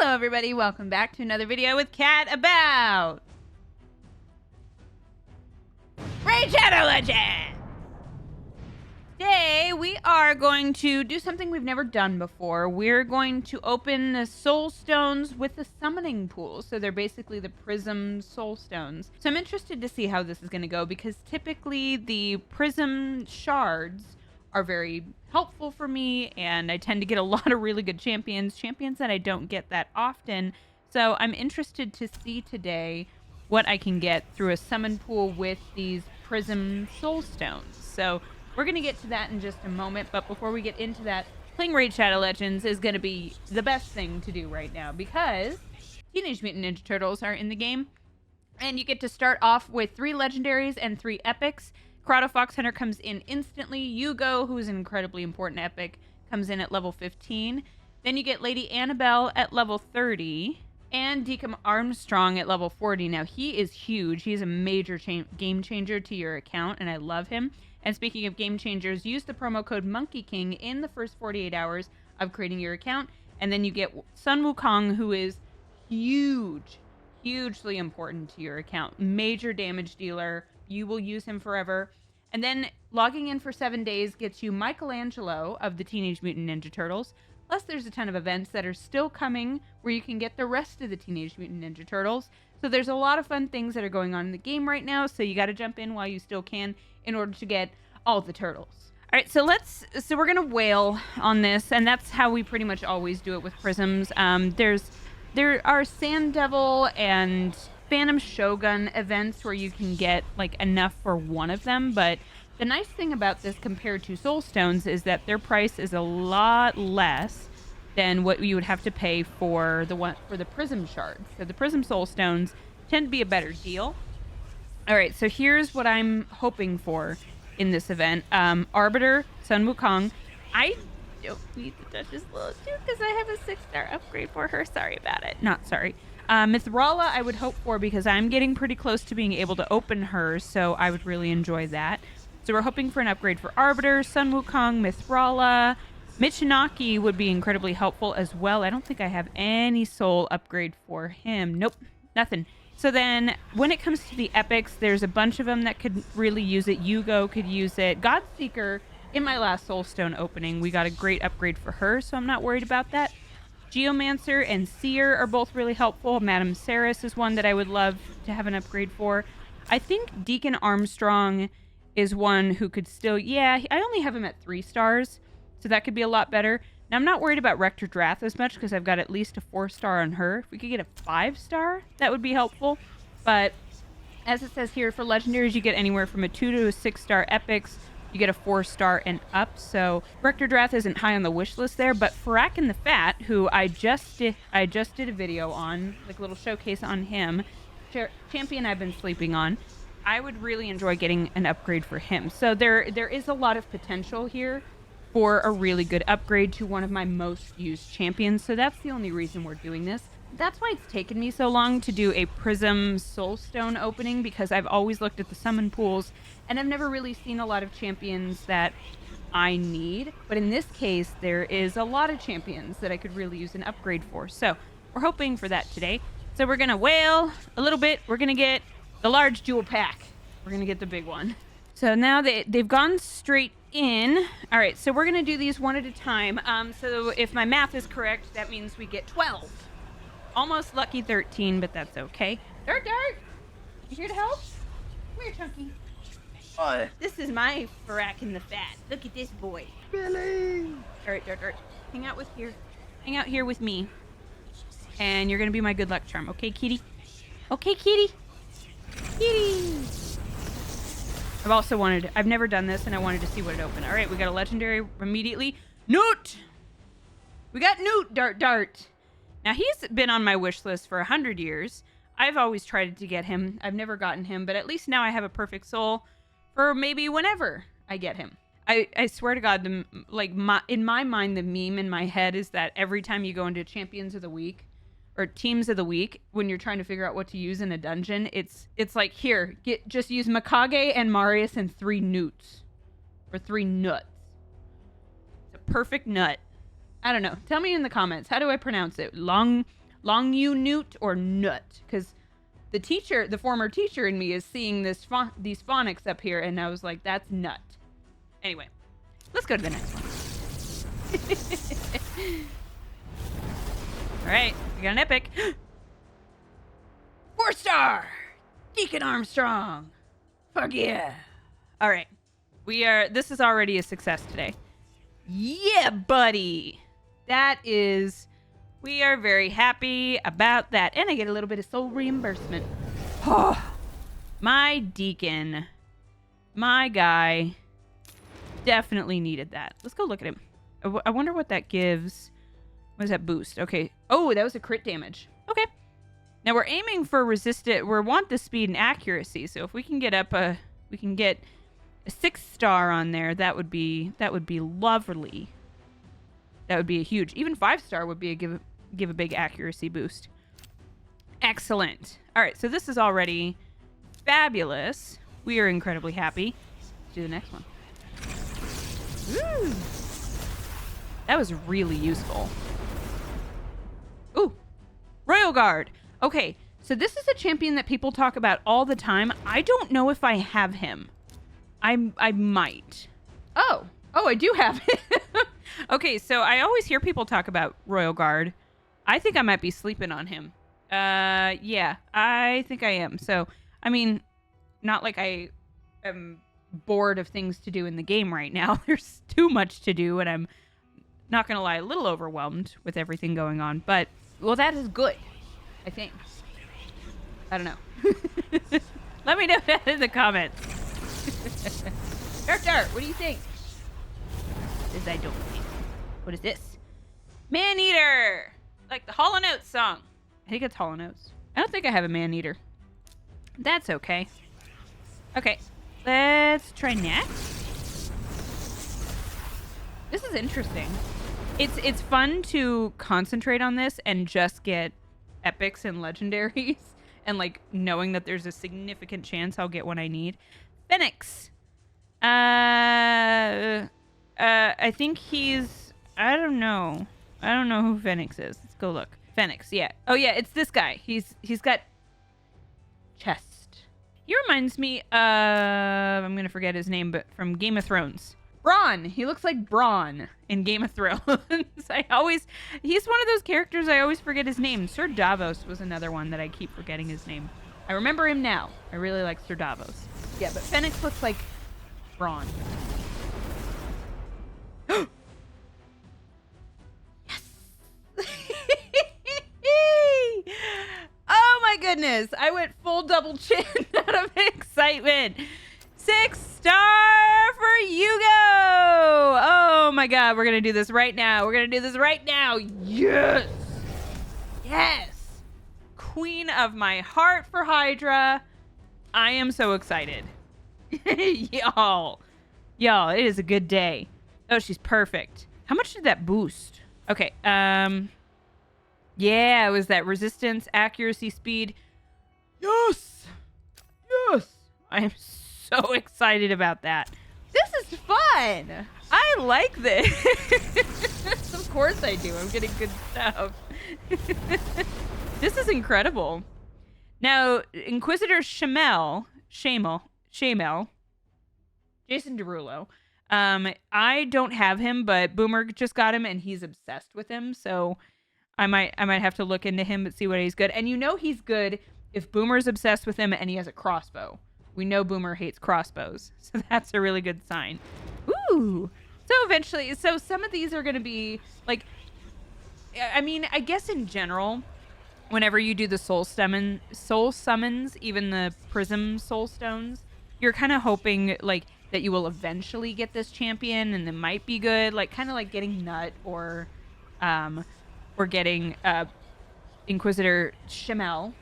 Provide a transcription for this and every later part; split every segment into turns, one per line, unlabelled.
Hello everybody, welcome back to another video with Kat about Raid Shadow Legends! Today we are going to do something we've never done before. We're going to open the soul stones with the summoning pool. So they're basically the PRISM soul stones. So I'm interested to see how this is going to go because typically the PRISM shards are very helpful for me, and I tend to get a lot of really good champions that I don't get that often. So I'm interested to see today what I can get through a summon pool with these PRISM soul stones. So we're going to get to that in just a moment, but before we get into that, playing Raid Shadow Legends is going to be the best thing to do right now because Teenage Mutant Ninja Turtles are in the game, and you get to start off with 3 legendaries and 3 epics. Corrado Fox Hunter comes in instantly. Yugo, who is an incredibly important epic, comes in at level 15. Then you get Lady Annabelle at level 30. And Deacon Armstrong at level 40. Now, he is huge. He's a major game changer to your account, and I love him. And speaking of game changers, use the promo code Monkey King in the first 48 hours of creating your account. And then you get Sun Wukong, who is huge, hugely important to your account. Major damage dealer. You will use him forever. And then logging in for 7 days gets you Michelangelo of the Teenage Mutant Ninja Turtles. Plus, there's a ton of events that are still coming where you can get the rest of the Teenage Mutant Ninja Turtles. So there's a lot of fun things that are going on in the game right now. So you got to jump in while you still can in order to get all the turtles. All right, so we're going to whale on this. And that's how we pretty much always do it with Prisms. There are Sand Devil and Phantom Shogun events where you can get like enough for one of them, but the nice thing about this compared to Soul Stones is that their price is a lot less than what you would have to pay for the Prism shards. So the Prism Soul Stones tend to be a better deal. All right, so here's what I'm hoping for in this event. Arbiter, Sun Wukong. I don't need to touch this little too because I have a 6-star upgrade for her. Sorry about it. Not sorry. Mithrala I would hope for because I'm getting pretty close to being able to open her, so I would really enjoy that. So we're hoping for an upgrade for Arbiter, Sun Wukong, Mithrala. Michinaki would be incredibly helpful as well. I don't think I have any soul upgrade for him. Nope, nothing. So then when it comes to the epics, there's a bunch of them that could really use it. Yugo could use it. Godseeker, in my last Soulstone opening, we got a great upgrade for her, so I'm not worried about that. Geomancer and Seer are both really helpful. Madame Saris is one that I would love to have an upgrade for. I think Deacon Armstrong is one who could still... Yeah, I only have him at 3 stars, so that could be a lot better. Now, I'm not worried about Rector Drath as much because I've got at least a 4-star on her. If we could get a 5-star, that would be helpful. But as it says here, for legendaries, you get anywhere from a 2 to a 6-star epics. You get a 4-star and up. So Rector Drath isn't high on the wish list there, but Farak the Fat, who I just did a video on, like a little showcase on him, champion I've been sleeping on. I would really enjoy getting an upgrade for him. So there is a lot of potential here for a really good upgrade to one of my most used champions. So that's the only reason we're doing this. That's why it's taken me so long to do a Prism Soulstone opening, because I've always looked at the summon pools and I've never really seen a lot of champions that I need. But in this case, there is a lot of champions that I could really use an upgrade for. So we're hoping for that today. So we're going to whale a little bit. We're going to get the large jewel pack. We're going to get the big one. So now they've gone straight in. All right, so we're going to do these one at a time. So if my math is correct, that means we get 12. Almost lucky 13, but that's okay. Dart, you here to help? Come here, Chunky. This is my Farak the Fat. Look at this boy.
Billy!
All right, Dart. Hang out here with me. And you're going to be my good luck charm. Okay, kitty? Okay, kitty? Kitty! I've never done this, and I wanted to see what it opened. All right, we got a legendary immediately. Newt! We got Newt, Dart. Now, he's been on my wish list for 100 years. I've always tried to get him. I've never gotten him, but at least now I have a perfect soul for maybe whenever I get him. I swear to God, in my mind, the meme in my head is that every time you go into Champions of the Week or Teams of the Week, when you're trying to figure out what to use in a dungeon, it's like, here, just use Mikage and Marius and 3 newts. Or 3 nuts. It's a perfect nut. I don't know. Tell me in the comments. How do I pronounce it? Long U Newt or Nut, because the former teacher in me is seeing these phonics up here, and I was like, that's Nut. Anyway, let's go to the next one. All right, we got an epic. 4-star, Deacon Armstrong. Fuck yeah. All right, this is already a success today. Yeah, buddy. We are very happy about that. And I get a little bit of soul reimbursement. Oh, my Deacon, my guy, definitely needed that. Let's go look at him. I wonder what that gives. What does that boost? Okay. Oh, that was a crit damage. Okay. Now we're aiming for we want the speed and accuracy. So if we can get we can get a 6-star on there, that would be lovely. That would be a huge. Even 5-star would be give a big accuracy boost. Excellent. All right, so this is already fabulous. We are incredibly happy. Let's do the next one. Ooh. That was really useful. Ooh, Royal Guard. Okay, so this is a champion that people talk about all the time. I don't know if I have him. I might. Oh, I do have him. Okay, so I always hear people talk about Royal Guard. I think I might be sleeping on him. Yeah, I think I am. So, I mean, not like I am bored of things to do in the game right now. There's too much to do, and I'm not going to lie, a little overwhelmed with everything going on. But, well, that is good, I think. I don't know. Let me know that in the comments. Dart, what do you think? This I don't think. What is this? Man-Eater! Like the Hall & Oates song. I think it's Hall & Oates. I don't think I have a Man-Eater. That's okay. Okay, let's try next. This is interesting. It's fun to concentrate on this and just get epics and legendaries, and like knowing that there's a significant chance I'll get what I need. Phoenix. I think he's. I don't know who Phoenix is. Let's go look. Phoenix. Yeah. Oh yeah, it's this guy. He's got chest. He reminds me of, I'm gonna forget his name, but from Game of Thrones. Bronn. He looks like Bronn in Game of Thrones. He's one of those characters I always forget his name. Sir Davos was another one that I keep forgetting his name. I remember him now. I really like Sir Davos. Yeah, but Phoenix looks like Bronn. Yes! Oh my goodness! I went full double chin out of excitement. 6-star for Hugo! Oh my god, we're gonna do this right now. Yes! Yes! Queen of my heart for Hydra. I am so excited. Y'all, it is a good day. Oh, she's perfect. How much did that boost? Okay, yeah, it was that resistance, accuracy, speed. Yes! I am so excited about that. This is fun. I like this. Of course I do. I'm getting good stuff. This is incredible. Now, Inquisitor Shamel, Jason Derulo. I don't have him, but Boomer just got him, and he's obsessed with him. So I might have to look into him and see what he's good. And you know he's good if Boomer's obsessed with him and he has a crossbow. We know Boomer hates crossbows, so that's a really good sign. Ooh. So some of these are going to be like, I mean, I guess in general, whenever you do the soul summons, even the Prism soul stones, you're kind of hoping like that you will eventually get this champion, and it might be good, like kind of like getting Nut or getting Inquisitor Shamel.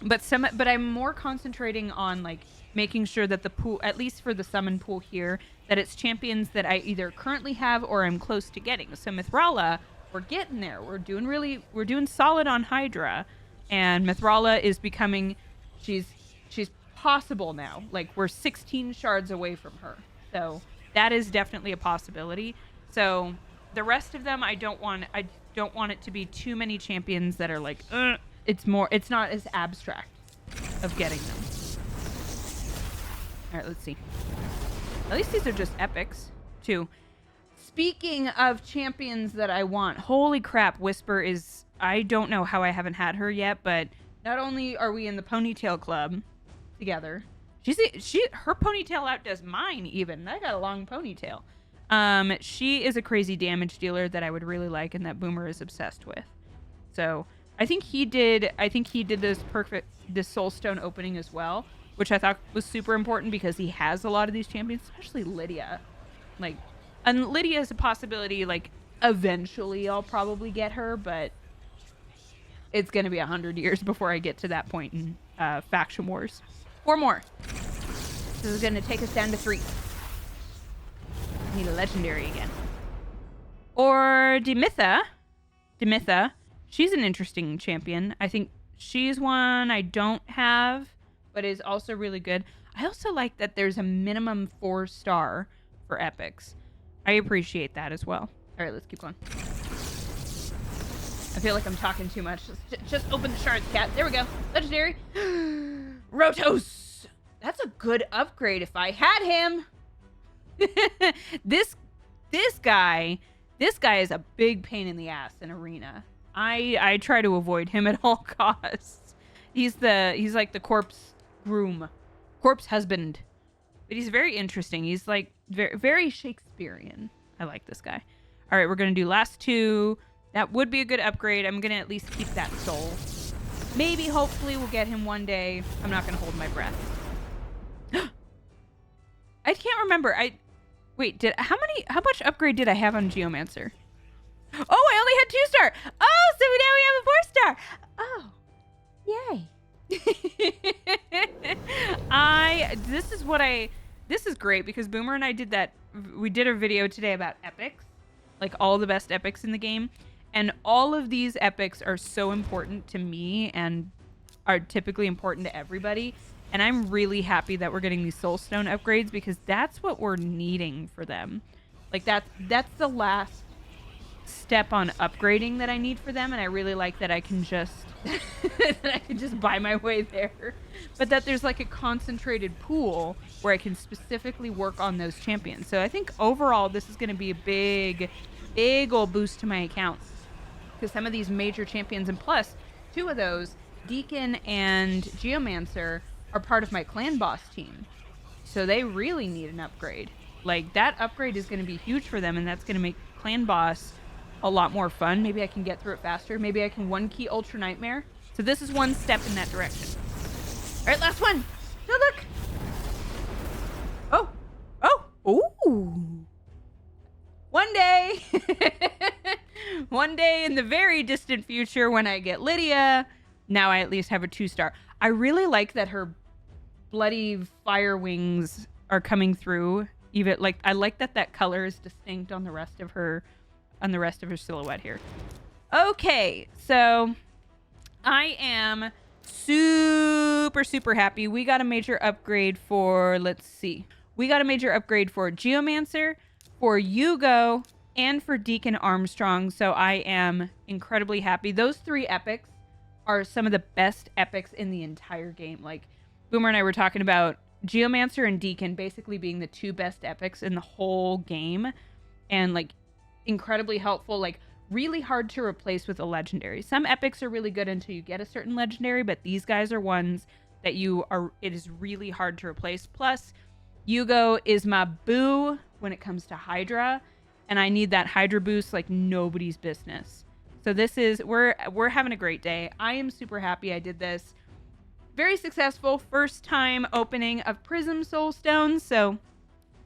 But I'm more concentrating on like making sure that the pool, at least for the summon pool here, that it's champions that I either currently have or I'm close to getting. So Mithrala, we're getting there. We're doing solid on Hydra, and Mithrala is becoming, she's possible now. Like we're 16 shards away from her. So that is definitely a possibility. So the rest of them I don't want it to be too many champions that are like, it's not as abstract of getting them. All right, let's see. At least these are just epics, too. Speaking of champions that I want, holy crap, Whisper is... I don't know how I haven't had her yet, but not only are we in the ponytail club together, her ponytail outdoes mine even. I got a long ponytail. She is a crazy damage dealer that I would really like and that Boomer is obsessed with. So I think he did this Soulstone opening as well, which I thought was super important because he has a lot of these champions, especially Lydia. Like, and Lydia is a possibility, like, eventually I'll probably get her, but it's going to be 100 years before I get to that point in Faction Wars. 4 more. This is going to take us down to 3. Need a legendary again. Or Demitha. She's an interesting champion. I think she's one I don't have, but is also really good. I also like that there's a minimum 4-star for epics. I appreciate that as well. All right, let's keep going. I feel like I'm talking too much. Just open the shards, cat. There we go. Legendary. Rotos. That's a good upgrade if I had him. This guy is a big pain in the ass in arena. I try to avoid him at all costs. He's like the corpse husband, but he's very interesting. He's like very, very Shakespearean. I like this guy. All right, we're gonna do last 2. That would be a good upgrade. I'm gonna at least keep that soul. Maybe, hopefully, we'll get him one day. I'm not gonna hold my breath. I can't remember. Wait, how much upgrade did I have on Geomancer? Oh, I only had 2-star. Oh, so now we have a 4-star. Oh, yay. This is great because Boomer and I we did a video today about epics, like all the best epics in the game. And all of these epics are so important to me and are typically important to everybody. And I'm really happy that we're getting these Soulstone upgrades because that's what we're needing for them. Like that's the last step on upgrading that I need for them, and I really like that I can just buy my way there. But that there's like a concentrated pool where I can specifically work on those champions. So I think overall this is going to be a big old boost to my account because some of these major champions, and plus 2 of those, Deacon and Geomancer, are part of my clan boss team. So they really need an upgrade. Like, that upgrade is going to be huge for them, and that's going to make clan boss a lot more fun. Maybe I can get through it faster. Maybe I can 1-key Ultra Nightmare. So this is one step in that direction. All right, last one. Oh, look. Ooh. One day in the very distant future when I get Lydia, now I at least have a 2-star. I really like that her bloody fire wings are coming through. Even like I like that color is distinct on the rest of her silhouette here. Okay, so I am super happy. We got a major upgrade for, let's see. We got a major upgrade for Geomancer, for Yugo, and for Deacon Armstrong. So I am incredibly happy. Those 3 epics are some of the best epics in the entire game. Like, Boomer and I were talking about Geomancer and Deacon basically being the 2 best epics in the whole game. And, like, incredibly helpful. Like, really hard to replace with a legendary. Some epics are really good until you get a certain legendary, but these guys are ones that it is really hard to replace. Plus, Yugo is my boo when it comes to Hydra, and I need that Hydra boost like nobody's business. So this is, we're having a great day. I am super happy I did this. Very successful first time opening of PRISM Soulstones. So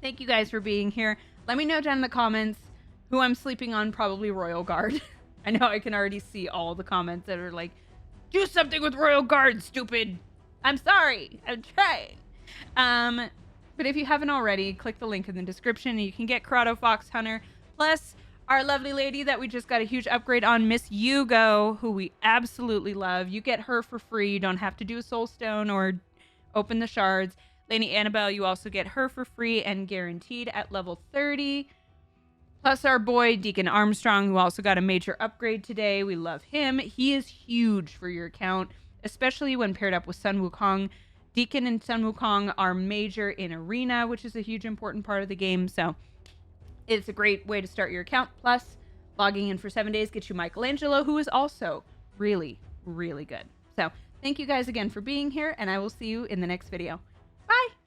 thank you guys for being here. Let me know down in the comments who I'm sleeping on, probably Royal Guard. I know I can already see all the comments that are like, do something with Royal Guard, stupid. I'm sorry, I'm trying. But if you haven't already, click the link in the description and you can get Corrado Fox Hunter, plus our lovely lady that we just got a huge upgrade on, Miss Yugo, who we absolutely love. You get her for free. You don't have to do a Soulstone or open the shards. Lady Annabelle, you also get her for free and guaranteed at level 30. Plus our boy Deacon Armstrong, who also got a major upgrade today. We love him. He is huge for your account, especially when paired up with Sun Wukong. Deacon and Sun Wukong are major in Arena, which is a huge important part of the game. So it's a great way to start your account. Plus, logging in for 7 days gets you Michelangelo, who is also really, really good. So thank you guys again for being here, and I will see you in the next video. Bye!